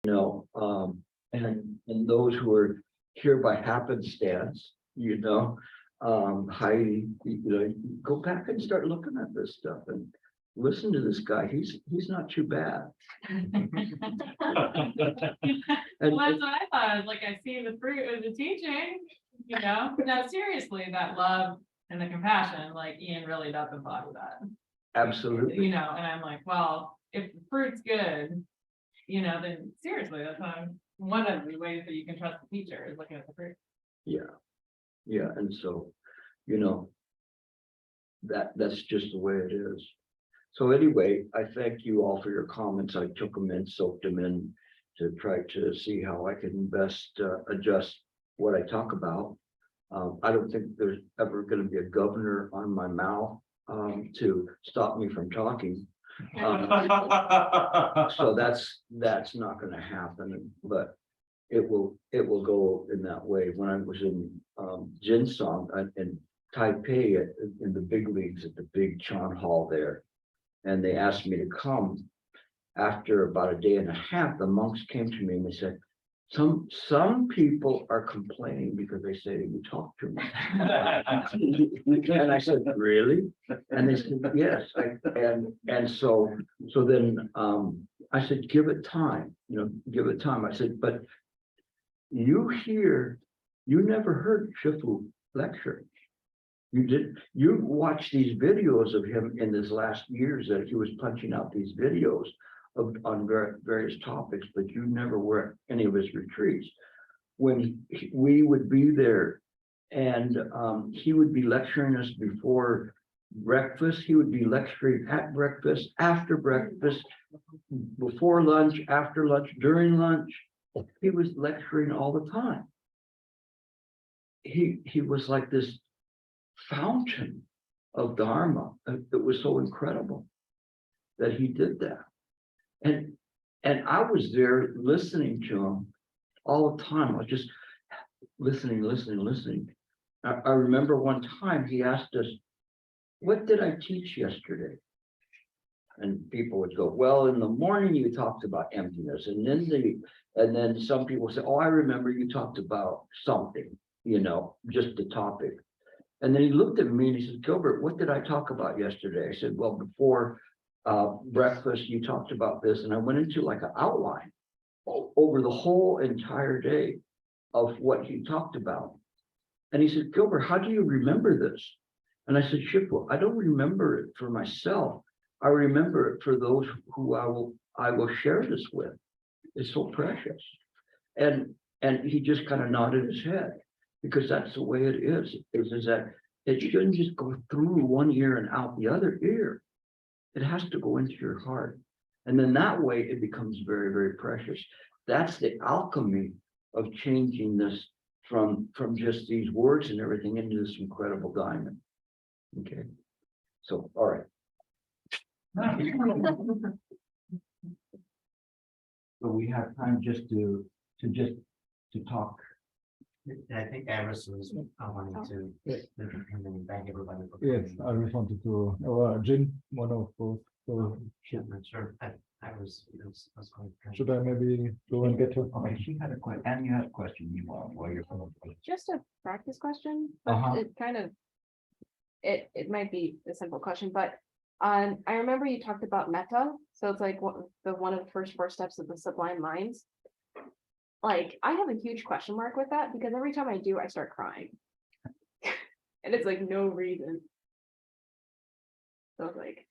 And those who are here by happenstance, Heidi, go back and start looking at this stuff and listen to this guy. He's not too bad. Well, that's what I thought. I was like, I see the fruit of the teaching, No, seriously, that love and the compassion, like Ian really does embody that. Absolutely. And I'm like, well, if the fruit's good, then seriously, that's one of the ways that you can trust the teacher is looking at the fruit. Yeah. And so, that's just the way it is. So anyway, I thank you all for your comments. I took them in, soaked them in to try to see how I can best adjust what I talk about. I don't think there's ever going to be a governor on my mouth to stop me from talking. So that's not going to happen, but it will go in that way. When I was in Jinsong in Taipei in the big leagues at the big Chan Hall there, and they asked me to come. After about a day and a half, the monks came to me and they said, some people are complaining because they say you talk too much. And I said, really? And they said, yes. And so then I said, give it time, give it time. I said, but you never heard Shifu lecture. You watched these videos of him in his last years that he was punching out these videos on various topics, but you never were at any of his retreats. When we would be there and he would be lecturing us before breakfast, he would be lecturing at breakfast, after breakfast, before lunch, after lunch, during lunch. He was lecturing all the time. He was like this fountain of Dharma. It was so incredible that he did that. And I was there listening to him all the time. I was just listening. I remember one time he asked us, what did I teach yesterday? And people would go, well, in the morning you talked about emptiness. And then some people say, oh, I remember you talked about something, just the topic. And then he looked at me and he said, Gilbert, what did I talk about yesterday? I said, well, before breakfast, you talked about this. And I went into like an outline over the whole entire day of what he talked about. And he said, Gilbert, how do you remember this? And I said, Shifu, I don't remember it for myself. I remember it for those who I will share this with. It's so precious. And he just kind of nodded his head, because that's the way it is that it shouldn't just go through one ear and out the other ear. It has to go into your heart. And then that way it becomes very, very precious. That's the alchemy of changing this from just these words and everything into this incredible diamond. Okay. So, all right. So we have time just to talk. I think Iris was wanting to and then thank everybody for Yes, I just wanted to Jin, one of both. So sure. I was going to should I maybe go and get her? Okay, she had a question, and you had a question while you're going. Just a practice question, but it kind of it might be a simple question, but I remember you talked about metta, so it's like one of the first 4 steps of the sublime minds. Like, I have a huge question mark with that, because every time I do, I start crying. And it's like no reason. So it's like,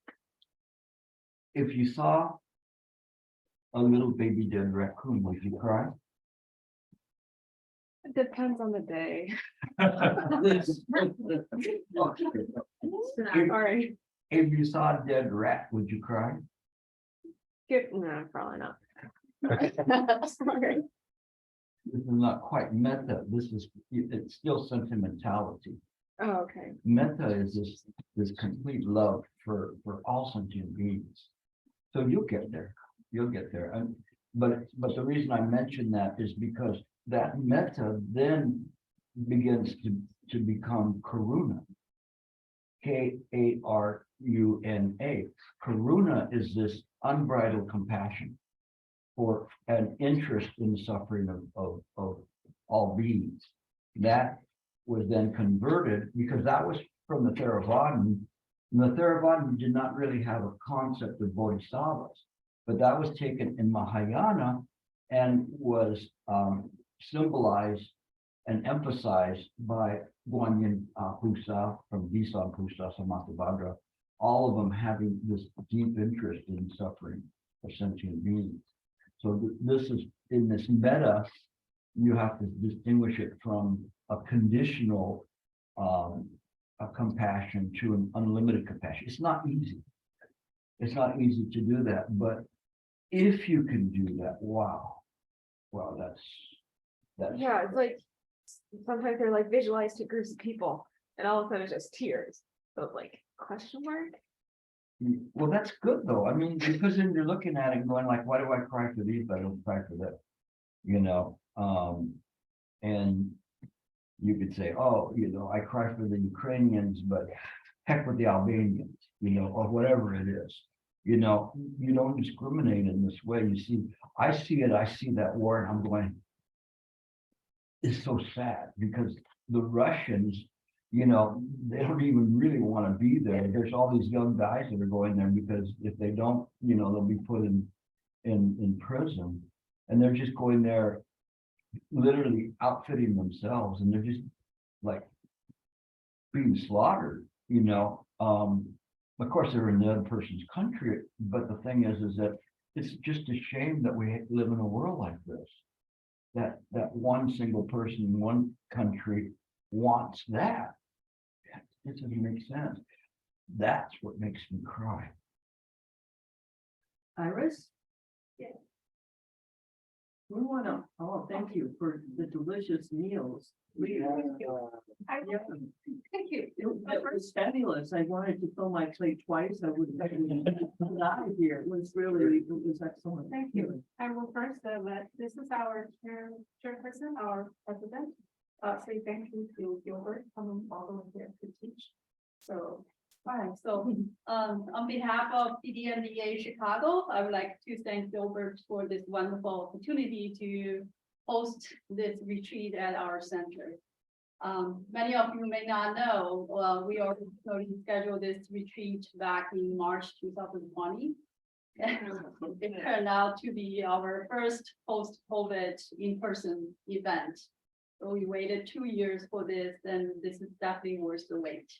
If you saw a little baby dead raccoon, would you cry? it depends on the day. Okay. All right. If you saw a dead rat, would you cry? No, probably not. Sorry. This is not quite metta. It's still sentimentality. Oh, okay. Metta is this complete love for all sentient beings. So you'll get there. But the reason I mention that is because that metta then begins to become karuna. Karuna. Karuna is this unbridled compassion. for an interest in the suffering of all beings. That was then converted because that was from the Theravadan. And the Theravadan did not really have a concept of bodhisattvas, but that was taken in Mahayana and was symbolized and emphasized by Guanyin Pusa from Visan Pusa Samattabhadra, all of them having this deep interest in suffering of sentient beings. So this is in this meta, you have to distinguish it from a conditional a compassion to an unlimited compassion. It's not easy. It's not easy to do that, but if you can do that, wow, that's Yeah, it's like sometimes they're like visualized to groups of people and all of a sudden it's just tears. So it's like question mark. well, that's good though. I mean, because then you're looking at it and going like, why do I cry for these, but I don't cry for that? You know, and you could say, oh, I cry for the Ukrainians, but heck with the Albanians, or whatever it is. You don't discriminate in this way. I see that war and I'm going, it's so sad because the Russians, they don't even really want to be there. There's all these young guys that are going there because if they don't, they'll be put in prison, and they're just going there literally outfitting themselves, and they're just like being slaughtered, of course they're in the other person's country, but the thing is that it's just a shame that we live in a world like this, that one single person in one country wants that. It doesn't make sense. That's what makes me cry. Iris? Yeah. We want to, thank you for the delicious meals. Thank you. It was fabulous. I wanted to fill my plate twice. I would have been out of here. It was excellent. Thank you. I will first, this is our chairperson, our president. Say thank you to Gilbert coming all the way here to teach. So, fine. So, on behalf of CDNDA Chicago, I would like to thank Gilbert for this wonderful opportunity to host this retreat at our center. Many of you may not know, we already scheduled this retreat back in March 2020. It turned out to be our first post-COVID in-person event. So we waited 2 years for this, and this is definitely worth the wait.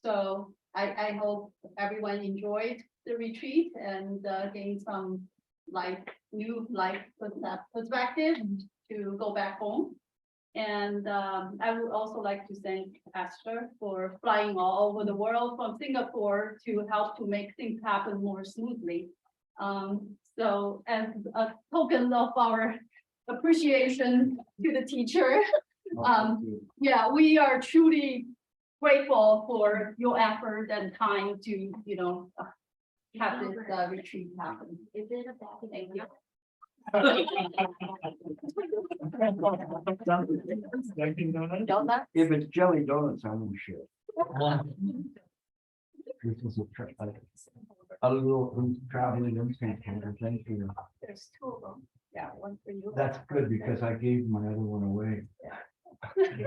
So I hope everyone enjoyed the retreat and gained some new life perspective to go back home. And I would also like to thank Esther for flying all over the world from Singapore to help to make things happen more smoothly. So as a token of our appreciation to the teacher, yeah, we are truly grateful for your effort and time to, have this retreat happen. Is it a bad thing? Thank you. Donut? If it's jelly donuts, I won't share. This is a little traveling instant. Thank you. There's 2 of them. Yeah, one for you. That's good because I gave my other one away.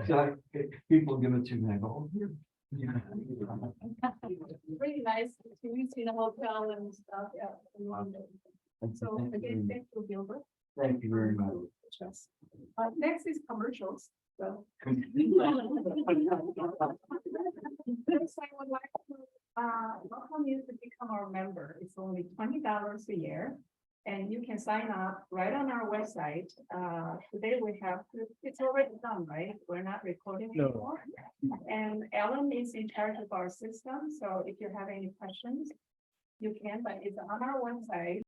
So people give it to me, I go, oh, here. Really nice to meet you in the hotel and stuff. Yeah. So again, thank you, Gilbert. Thank you very much. Next is commercials. So. Next, I would like to welcome you to become our member. It's only $20 a year. And you can sign up right on our website. Today we have, it's already done, right? We're not recording anymore. And Ellen is in charge of our system. So if you have any questions, you can, but it's on our website.